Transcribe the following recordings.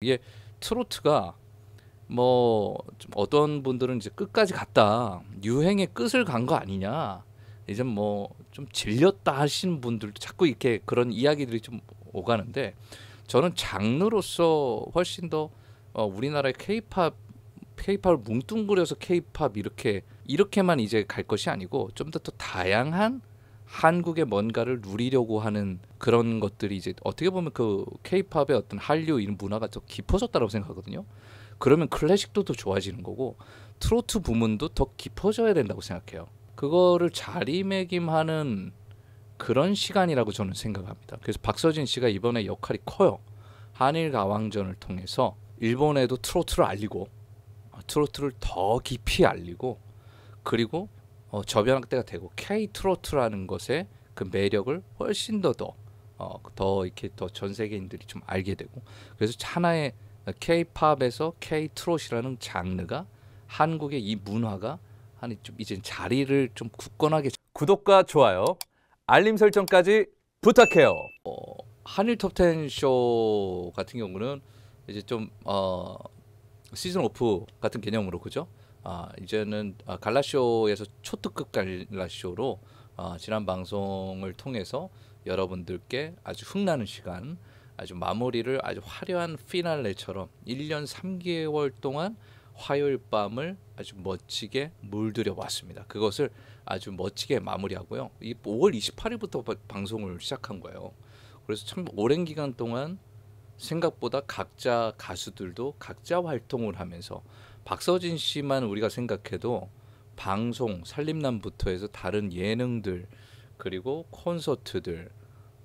이게 트로트가 뭐 좀 어떤 분들은 이제 끝까지 갔다 유행의 끝을 간 거 아니냐 이제 뭐 좀 질렸다 하시는 분들도 자꾸 이렇게 그런 이야기들이 좀 오가는데 저는 장르로서 훨씬 더 우리나라의 케이팝을 뭉뚱그려서 케이팝 이렇게만 이제 갈 것이 아니고 좀 더 다양한 한국의 뭔가를 누리려고 하는 그런 것들이 이제 어떻게 보면 그 케이팝의 어떤 한류 이런 문화가 더 깊어졌다고 생각하거든요. 그러면 클래식도 더 좋아지는 거고 트로트 부문도 더 깊어져야 된다고 생각해요. 그거를 자리매김하는 그런 시간이라고 저는 생각합니다. 그래서 박서진 씨가 이번에 역할이 커요. 한일 가왕전을 통해서 일본에도 트로트를 알리고 트로트를 더 깊이 알리고 그리고 저변학대가 되고 K 트로트라는 것의 그 매력을 훨씬 더 이렇게 더 전 세계인들이 좀 알게 되고 그래서 하나의 K-팝에서 K 트롯이라는 장르가 한국의 이 문화가 한 좀 이제 자리를 좀 굳건하게 구독과 좋아요, 알림 설정까지 부탁해요. 한일 톱텐 쇼 같은 경우는 이제 좀 시즌 오프 같은 개념으로 그죠? 이제는 갈라쇼에서 초특급 갈라쇼로 지난 방송을 통해서 여러분들께 아주 흥나는 시간, 아주 마무리를 아주 화려한 피날레처럼 1년 3개월 동안 화요일 밤을 아주 멋지게 물들여 왔습니다. 그것을 아주 멋지게 마무리하고요. 이 5월 28일부터 방송을 시작한 거예요. 그래서 참 오랜 기간 동안 생각보다 각자 가수들도 각자 활동을 하면서 박서진 씨만 우리가 생각해도 방송 살림남부터 해서 다른 예능들 그리고 콘서트들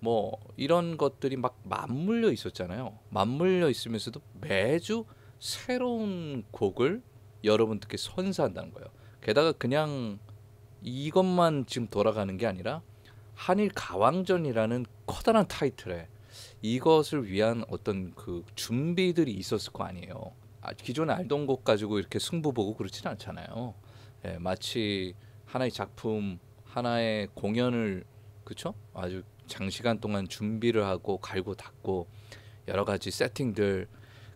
뭐 이런 것들이 막 맞물려 있었잖아요. 맞물려 있으면서도 매주 새로운 곡을 여러분들께 선사한다는 거예요. 게다가 그냥 이것만 지금 돌아가는 게 아니라 한일 가왕전이라는 커다란 타이틀에 이것을 위한 어떤 그 준비들이 있었을 거 아니에요. 기존에 알던 곡 가지고 이렇게 승부 보고 그렇지는 않잖아요. 예, 마치 하나의 작품, 하나의 공연을 그쵸? 아주 장시간 동안 준비를 하고 갈고 닦고 여러 가지 세팅들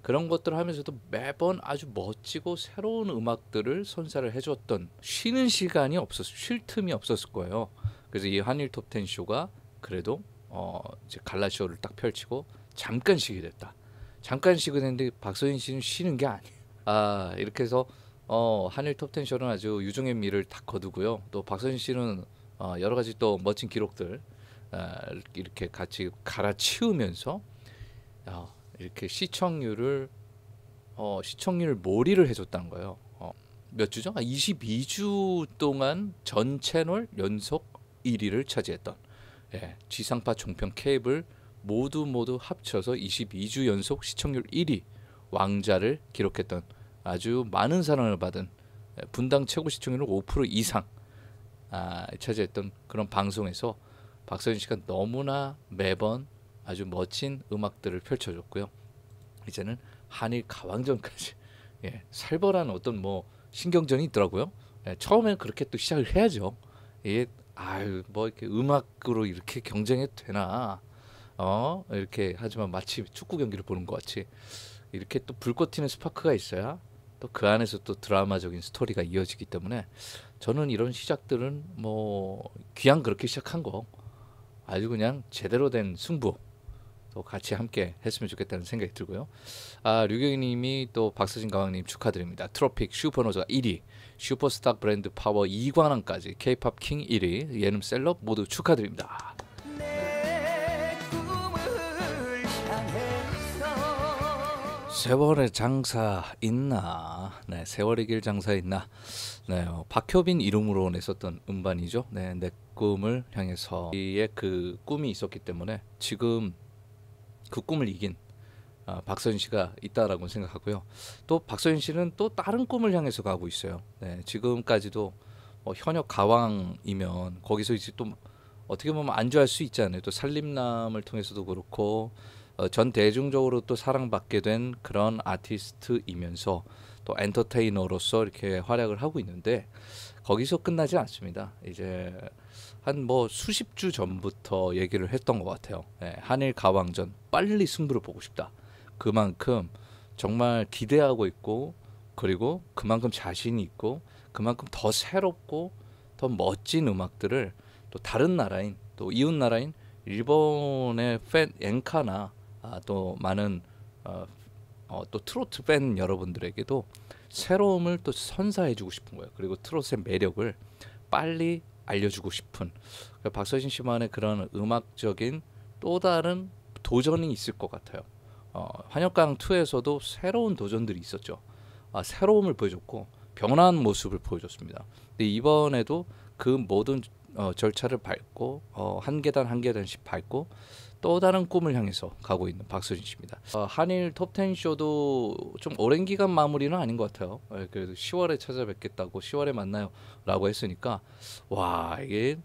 그런 것들을 하면서도 매번 아주 멋지고 새로운 음악들을 선사를 해줬던 쉬는 시간이 쉴 틈이 없었을 거예요. 그래서 이 한일 톱텐 쇼가 그래도 이제 갈라쇼를 딱 펼치고 잠깐 쉬게 됐다. 잠깐 쉬게 됐는데 박서진 씨는 쉬는 게 아니에요. 이렇게 해서 한일 톱텐 쇼는 아주 유종의 미를 다 거두고요. 또 박서진 씨는 여러 가지 또 멋진 기록들 이렇게 같이 갈아치우면서 이렇게 시청률을 몰이를 해줬다는 거예요. 몇 주죠? 22주 동안 전 채널 연속 1위를 차지했던 지상파 종편 케이블 모두 합쳐서 22주 연속 시청률 1위 왕자를 기록했던 아주 많은 사랑을 받은 분당 최고 시청률 5% 이상 차지했던 그런 방송에서 박서진 씨가 너무나 매번 아주 멋진 음악들을 펼쳐줬고요. 이제는 한일 가왕전까지 살벌한 어떤 뭐 신경전이 있더라고요. 처음에는 그렇게 또 시작을 해야죠. 이게 뭐 이렇게 음악으로 이렇게 경쟁해도 되나? 이렇게 하지만 마치 축구 경기를 보는 것 같이 이렇게 또 불꽃 튀는 스파크가 있어야 또 그 안에서 또 드라마적인 스토리가 이어지기 때문에 저는 이런 시작들은 뭐 그냥 그렇게 시작한 거 아주 그냥 제대로 된 승부 또 같이 함께 했으면 좋겠다는 생각이 들고요. 류경희님이 또 박서진 가왕님 축하드립니다. 트로픽 슈퍼노자 1위, 슈퍼스타 브랜드 파워 2관왕까지 K-팝 킹 1위, 예능 셀럽 모두 축하드립니다. 세월의 장사 있나? 네, 세월의 길 장사 있나? 네, 박효빈 이름으로 냈었던 음반이죠. 네, 내 꿈을 향해서의 그 꿈이 있었기 때문에 지금 그 꿈을 이긴 박서진 씨가 있다라고 생각하고요. 또 박서진 씨는 또 다른 꿈을 향해서 가고 있어요. 네, 지금까지도 현역 가왕이면 거기서 이제 또 어떻게 보면 안주할 수 있잖아요. 또 살림남을 통해서도 그렇고 전 대중적으로 또 사랑받게 된 그런 아티스트이면서 또 엔터테이너로서 이렇게 활약을 하고 있는데 거기서 끝나지 않습니다. 이제 한 뭐 수십 주 전부터 얘기를 했던 것 같아요. 한일 가왕전 빨리 승부를 보고 싶다. 그만큼 정말 기대하고 있고 그리고 그만큼 자신이 있고 그만큼 더 새롭고 더 멋진 음악들을 또 다른 나라인 또 이웃 나라인 일본의 팬 엔카나 또 많은 또 트로트 팬 여러분들에게도 새로움을 또 선사해주고 싶은 거예요. 그리고 트로트의 매력을 빨리 알려주고 싶은 박서진 씨만의 그런 음악적인 또 다른 도전이 있을 것 같아요. 환영강 2에서도 새로운 도전들이 있었죠. 새로움을 보여줬고 변화한 모습을 보여줬습니다. 근데 이번에도 그 모든 절차를 밟고 한 계단 한 계단씩 밟고 또 다른 꿈을 향해서 가고 있는 박서진 씨입니다. 한일 톱10 쇼도 좀 오랜 기간 마무리는 아닌 것 같아요. 그래도 10월에 찾아뵙겠다고 10월에 만나요 라고 했으니까 와 이게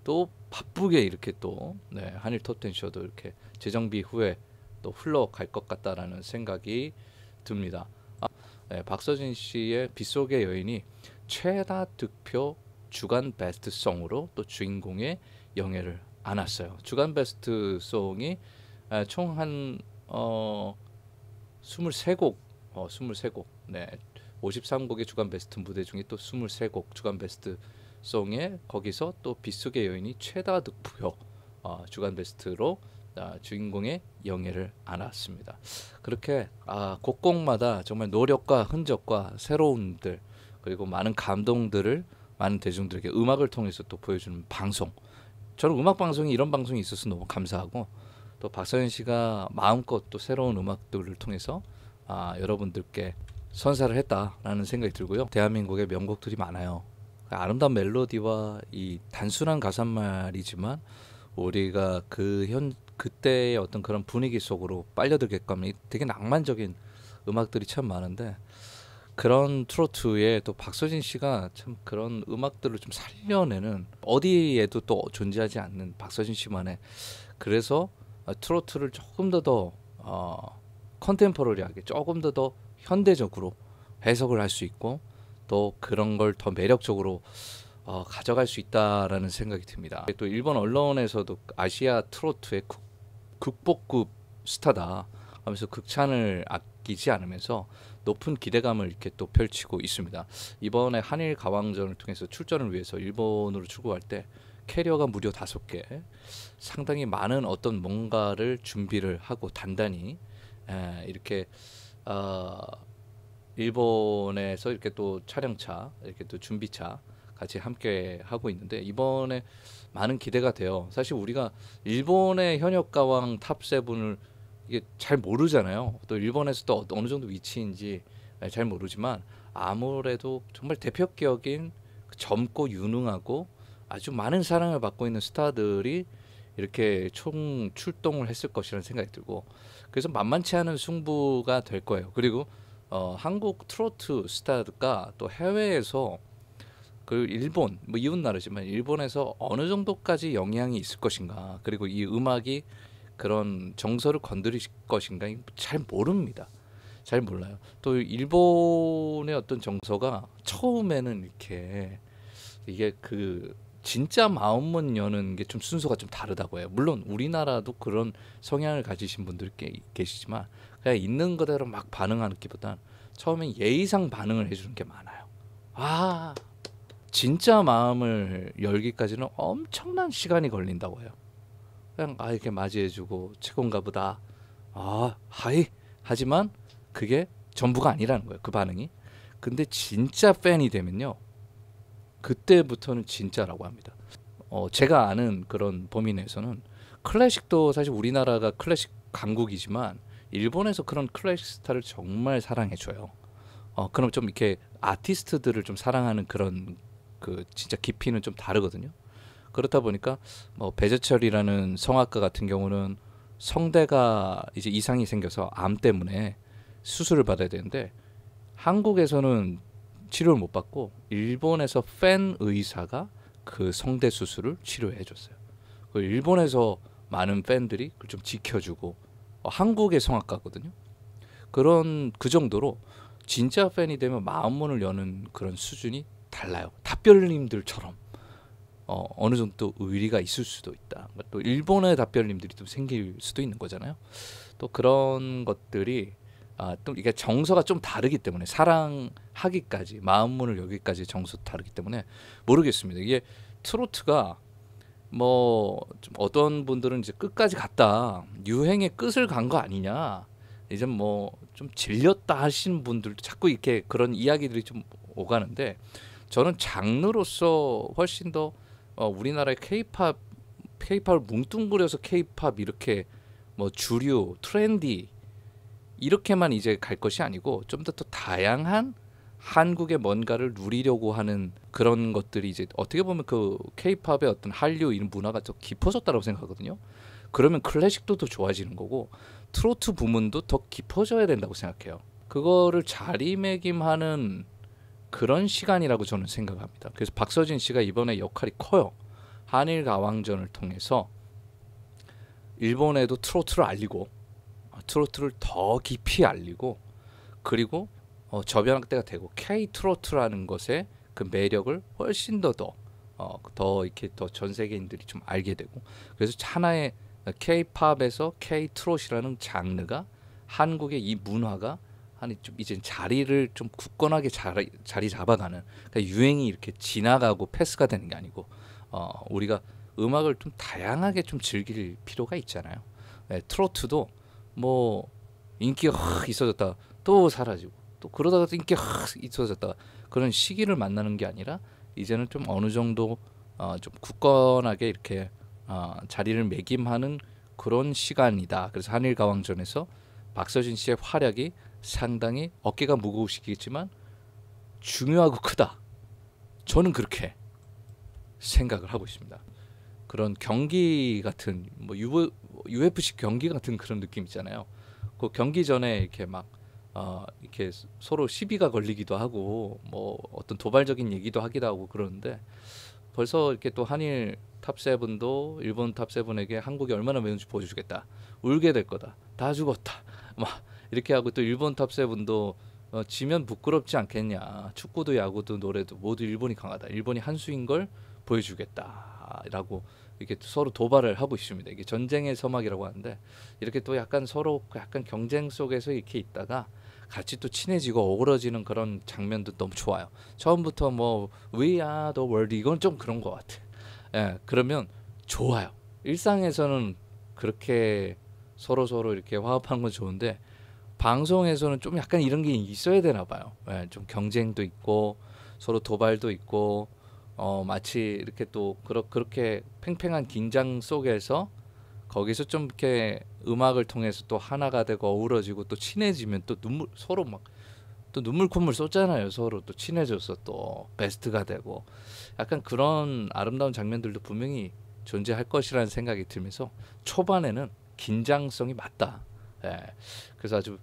또 바쁘게 이렇게 또 한일 톱10 쇼도 이렇게 재정비 후에 또 흘러갈 것 같다라는 생각이 듭니다. 박서진 씨의 빗속의 여인이 최다 득표 주간 베스트송으로 또 주인공의 영예를 안았어요. 주간 베스트송이 총 한 23곡 23곡 53곡의 주간 베스트 무대 중에 또 23곡 주간 베스트 송에 거기서 또 빗속의 여인이 최다 득표 주간 베스트로 주인공의 영예를 안았습니다. 그렇게 곡곡마다 정말 노력과 흔적과 새로움들 그리고 많은 감동들을 많은 대중들에게 음악을 통해서 또 보여주는 방송. 저는 음악 방송이 이런 방송이 있어서 너무 감사하고 또 박서진 씨가 마음껏 또 새로운 음악들을 통해서 여러분들께 선사를 했다라는 생각이 들고요. 대한민국의 명곡들이 많아요. 아름다운 멜로디와 이 단순한 가사말이지만 우리가 그때의 어떤 그런 분위기 속으로 빨려들게끔 되게 낭만적인 음악들이 참 많은데 그런 트로트에 또 박서진 씨가 참 그런 음악들을 좀 살려내는 어디에도 또 존재하지 않는 박서진 씨만의 그래서 트로트를 조금 더 컨템포러리하게 조금 더 현대적으로 해석을 할 수 있고 또 그런 걸 더 매력적으로 가져갈 수 있다라는 생각이 듭니다. 또 일본 언론에서도 아시아 트로트의 극복급 스타다 하면서 극찬을 아끼지 않으면서 높은 기대감을 이렇게 또 펼치고 있습니다. 이번에 한일 가왕전을 통해서 출전을 위해서 일본으로 출국할 때 캐리어가 무려 5개 상당히 많은 어떤 뭔가를 준비를 하고 단단히 이렇게 일본에서 이렇게 또 촬영차 이렇게 또 준비차 같이 함께 하고 있는데 이번에 많은 기대가 돼요. 사실 우리가 일본의 현역 가왕 탑7을 이게 잘 모르잖아요. 또 일본에서도 어느 정도 위치인지 잘 모르지만 아무래도 정말 대표격인 젊고 유능하고 아주 많은 사랑을 받고 있는 스타들이 이렇게 총 출동을 했을 것이라는 생각이 들고 그래서 만만치 않은 승부가 될 거예요. 그리고 한국 트로트 스타가 또 해외에서 그 일본 뭐 이웃 나라지만 일본에서 어느 정도까지 영향이 있을 것인가 그리고 이 음악이 그런 정서를 건드릴 것인가 잘 모릅니다. 잘 몰라요. 또 일본의 어떤 정서가 처음에는 이렇게 이게 그 진짜 마음문 여는 게 좀 순서가 좀 다르다고 해요. 물론 우리나라도 그런 성향을 가지신 분들이 계시지만 그냥 있는 그대로 막 반응하기보단 처음엔 예의상 반응을 해주는 게 많아요. 진짜 마음을 열기까지는 엄청난 시간이 걸린다고 해요. 그냥 이렇게 맞이해주고 최고인가 보다. 하이 하지만 그게 전부가 아니라는 거예요. 그 반응이. 근데 진짜 팬이 되면요. 그때부터는 진짜라고 합니다. 제가 아는 그런 범위 내에서는 클래식도 사실 우리나라가 클래식 강국이지만 일본에서 그런 클래식 스타를 정말 사랑해줘요. 그럼 좀 이렇게 아티스트들을 좀 사랑하는 그런 그 진짜 깊이는 좀 다르거든요. 그렇다 보니까 뭐 배재철이라는 성악가 같은 경우는 성대가 이제 이상이 생겨서 암 때문에 수술을 받아야 되는데 한국에서는 치료를 못 받고 일본에서 팬 의사가 그 성대 수술을 치료해 줬어요. 일본에서 많은 팬들이 그걸 좀 지켜주고 한국의 성악가거든요. 그 정도로 진짜 팬이 되면 마음문을 여는 그런 수준이 달라요. 답변님들처럼 어느 정도 또 의리가 있을 수도 있다. 또 일본의 답변님들이 또 생길 수도 있는 거잖아요. 또 그런 것들이 또 이게 정서가 좀 다르기 때문에 사랑하기까지 마음문을 여기까지 정서도 다르기 때문에 모르겠습니다. 이게 트로트가 뭐 좀 어떤 분들은 이제 끝까지 갔다 유행의 끝을 간 거 아니냐 이제 뭐 좀 질렸다 하시는 분들도 자꾸 이렇게 그런 이야기들이 좀 오가는데 저는 장르로서 훨씬 더 우리나라의 케이팝을 뭉뚱그려서 케이팝 이렇게 뭐 주류 트렌디 이렇게만 이제 갈 것이 아니고 좀 더 다양한 한국의 뭔가를 누리려고 하는 그런 것들이 이제 어떻게 보면 그 케이팝의 어떤 한류 이런 문화가 더 깊어졌다고 생각하거든요. 그러면 클래식도 더 좋아지는 거고 트로트 부문도 더 깊어져야 된다고 생각해요. 그거를 자리매김하는 그런 시간이라고 저는 생각합니다. 그래서 박서진 씨가 이번에 역할이 커요. 한일 가왕전을 통해서 일본에도 트로트를 알리고 트로트를 더 깊이 알리고 그리고 접연할 때가 되고 K 트로트라는 것의 그 매력을 훨씬 더 이렇게 더 전 세계인들이 좀 알게 되고 그래서 하나의 K-팝에서 K 트롯이라는 장르가 한국의 이 문화가 좀 이제 자리를 좀 굳건하게 자리 잡아가는 그러니까 유행이 이렇게 지나가고 패스가 되는 게 아니고 우리가 음악을 좀 다양하게 좀 즐길 필요가 있잖아요. 네, 트로트도 뭐 인기가 확 있어졌다가 또 사라지고 또 그러다가 또 인기가 확 있어졌다가 그런 시기를 만나는 게 아니라 이제는 좀 어느 정도 좀 굳건하게 이렇게 자리를 매김하는 그런 시간이다. 그래서 한일 가왕전에서 박서진 씨의 활약이 상당히 어깨가 무거우시겠지만 중요하고 크다. 저는 그렇게 생각을 하고 있습니다. 그런 경기 같은 뭐 UFC 경기 같은 그런 느낌 있잖아요. 그 경기 전에 이렇게 막 이렇게 서로 시비가 걸리기도 하고 뭐 어떤 도발적인 얘기도 하기도 하고 그러는데 벌써 이렇게 또 한일 탑세븐도 일본 탑세븐에게 한국이 얼마나 매운지 보여주겠다. 울게 될 거다. 다 죽었다. 막 이렇게 하고 또 일본 탑세븐도 지면 부끄럽지 않겠냐. 축구도 야구도 노래도 모두 일본이 강하다. 일본이 한 수인 걸 보여주겠다라고 이렇게 서로 도발을 하고 있습니다. 이게 전쟁의 서막이라고 하는데 이렇게 또 약간 서로 약간 경쟁 속에서 이렇게 있다가 같이 또 친해지고 어우러지는 그런 장면도 너무 좋아요. 처음부터 뭐 We are the world 이건 좀 그런 것 같아. 예, 그러면 좋아요. 일상에서는 그렇게 서로 이렇게 화합하는 건 좋은데 방송에서는 좀 약간 이런 게 있어야 되나 봐요. 예, 좀 경쟁도 있고 서로 도발도 있고 마치 이렇게 또 그렇게 팽팽한 긴장 속에서 거기서 좀 이렇게 음악을 통해서 또 하나가 되고 어우러지고 또 친해지면 또 서로 막 또 눈물 콧물 쏟잖아요. 서로 또 친해져서 또 베스트가 되고 약간 그런 아름다운 장면들도 분명히 존재할 것이라는 생각이 들면서 초반에는 긴장성이 맞다. 예. 그래서 아주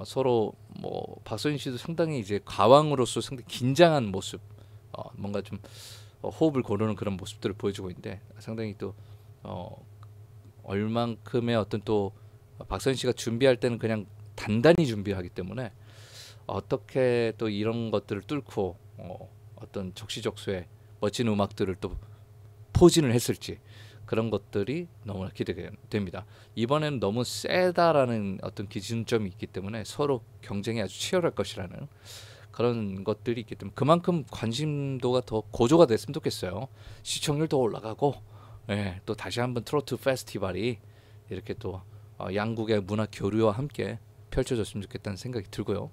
서로 뭐 박서진 씨도 상당히 이제 가왕으로서 상당히 긴장한 모습, 뭔가 좀 호흡을 고르는 그런 모습들을 보여주고 있는데 상당히 또 얼만큼의 어떤 또 박서진 씨가 준비할 때는 그냥 단단히 준비하기 때문에 어떻게 또 이런 것들을 뚫고 어떤 적시적소의 멋진 음악들을 또 포진을 했을지 그런 것들이 너무나 기대가 됩니다. 이번에는 너무 세다라는 어떤 기준점이 있기 때문에 서로 경쟁이 아주 치열할 것이라는 그런 것들이 있기 때문에 그만큼 관심도가 더 고조가 됐으면 좋겠어요. 시청률 더 올라가고 예, 또 다시 한번 트로트 페스티벌이 이렇게 또 양국의 문화 교류와 함께 펼쳐졌으면 좋겠다는 생각이 들고요.